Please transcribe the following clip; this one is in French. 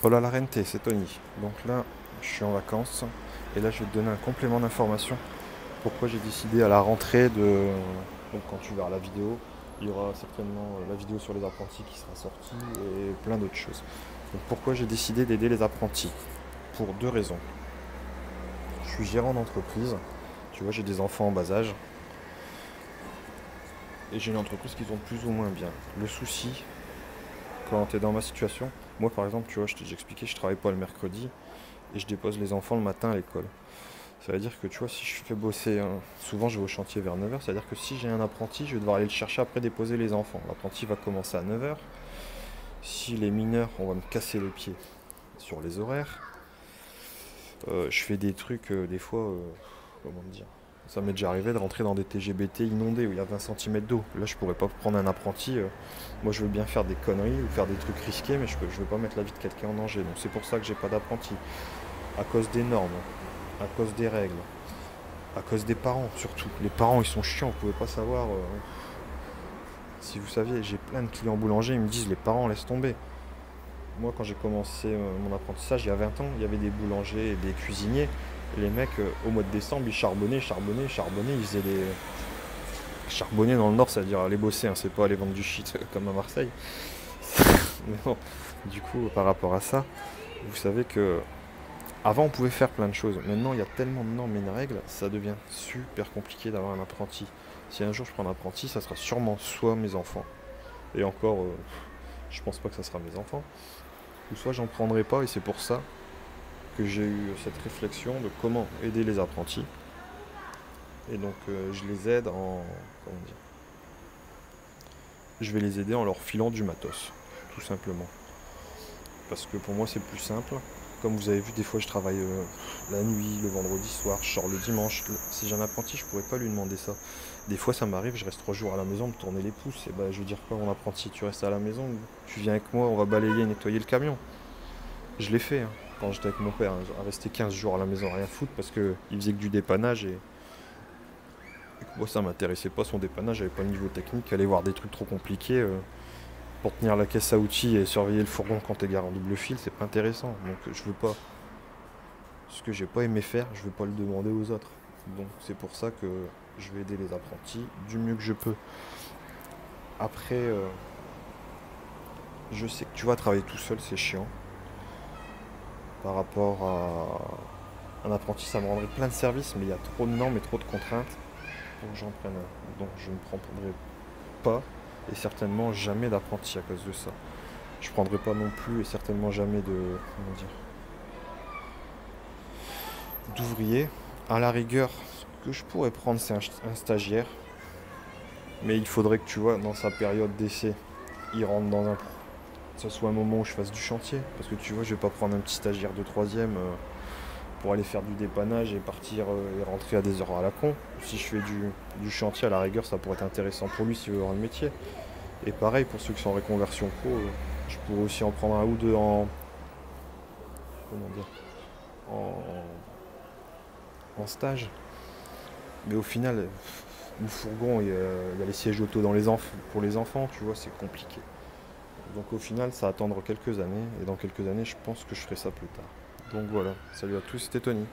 Hola la Rente, c'est Tony. Donc là, je suis en vacances et là je vais te donner un complément d'information. Pourquoi j'ai décidé à la rentrée de... Donc quand tu verras la vidéo, il y aura certainement la vidéo sur les apprentis qui sera sortie et plein d'autres choses. Donc pourquoi j'ai décidé d'aider les apprentis? Pour deux raisons. Je suis gérant d'entreprise, tu vois, j'ai des enfants en bas âge et j'ai une entreprise qui tourne plus ou moins bien. Le souci, quand tu es dans ma situation, moi par exemple, tu vois, j'ai expliqué, je travaille pas le mercredi et je dépose les enfants le matin à l'école. Ça veut dire que tu vois, si je fais bosser, souvent je vais au chantier vers 9h, c'est à dire que si j'ai un apprenti, je vais devoir aller le chercher après déposer les enfants. L'apprenti va commencer à 9h. Si les mineurs, on va me casser les pieds sur les horaires. Je fais des trucs, des fois, comment dire, ça m'est déjà arrivé de rentrer dans des TGBT inondés où il y a 20 cm d'eau. Là, je pourrais pas prendre un apprenti. Moi, je veux bien faire des conneries ou faire des trucs risqués, mais je veux pas mettre la vie de quelqu'un en danger. Donc, c'est pour ça que j'ai pas d'apprenti. À cause des normes, à cause des règles, à cause des parents surtout. Les parents ils sont chiants, vous pouvez pas savoir. Si vous saviez, j'ai plein de clients boulangers, ils me disent les parents laissent tomber. Moi quand j'ai commencé mon apprentissage il y a 20 ans, il y avait des boulangers et des cuisiniers. Et les mecs au mois de décembre ils charbonnaient, ils faisaient des. Charbonner dans le nord ça veut dire aller bosser, hein, c'est pas aller vendre du shit comme à Marseille. Mais bon, du coup par rapport à ça, vous savez que avant, on pouvait faire plein de choses. Maintenant, il y a tellement de normes et de règles, ça devient super compliqué d'avoir un apprenti. Si un jour je prends un apprenti, ça sera sûrement soit mes enfants, et encore, je pense pas que ça sera mes enfants, ou soit j'en prendrai pas, et c'est pour ça que j'ai eu cette réflexion de comment aider les apprentis. Et donc, je les aide en. Comment dire? Je vais les aider en leur filant du matos, tout simplement. Parce que pour moi, c'est plus simple. Comme vous avez vu, des fois je travaille la nuit, le vendredi soir, je sors le dimanche. Si j'ai un apprenti, je pourrais pas lui demander ça. Des fois ça m'arrive, je reste 3 jours à la maison, me tourner les pouces. Et bah je veux dire quoi, mon apprenti, tu restes à la maison, tu viens avec moi, on va balayer, nettoyer le camion. Je l'ai fait quand j'étais avec mon père, hein, à rester 15 jours à la maison à rien foutre parce qu'il faisait que du dépannage et que moi ça m'intéressait pas son dépannage, j'avais pas le niveau technique, aller voir des trucs trop compliqués. Pour tenir la caisse à outils et surveiller le fourgon quand t'es garé en double fil, c'est pas intéressant. Donc je veux pas. Ce que j'ai pas aimé faire, je vais pas le demander aux autres. Donc c'est pour ça que je vais aider les apprentis du mieux que je peux. Après, je sais que tu vas travailler tout seul, c'est chiant. Par rapport à un apprenti, ça me rendrait plein de services, mais il y a trop de normes et trop de contraintes pour que j'en prenne un. Donc je ne prendrai pas et certainement jamais d'apprenti à cause de ça. Je prendrai pas non plus et certainement jamais de, comment dire, d'ouvrier. À la rigueur, ce que je pourrais prendre, c'est un stagiaire. Mais il faudrait que tu vois, dans sa période d'essai, il rentre dans un. Que ce soit un moment où je fasse du chantier. Parce que tu vois, je vais pas prendre un petit stagiaire de troisième pour aller faire du dépannage et partir et rentrer à des heures à la con. Si je fais du chantier, à la rigueur, ça pourrait être intéressant pour lui s'il veut avoir le métier. Et pareil, pour ceux qui sont en reconversion pro, je pourrais aussi en prendre un ou deux en. Comment dire? En stage. Mais au final, le fourgon, il y a les sièges auto pour les enfants, tu vois, c'est compliqué. Donc au final, ça va attendre quelques années, et dans quelques années, je pense que je ferai ça plus tard. Donc voilà, salut à tous, c'était Tony.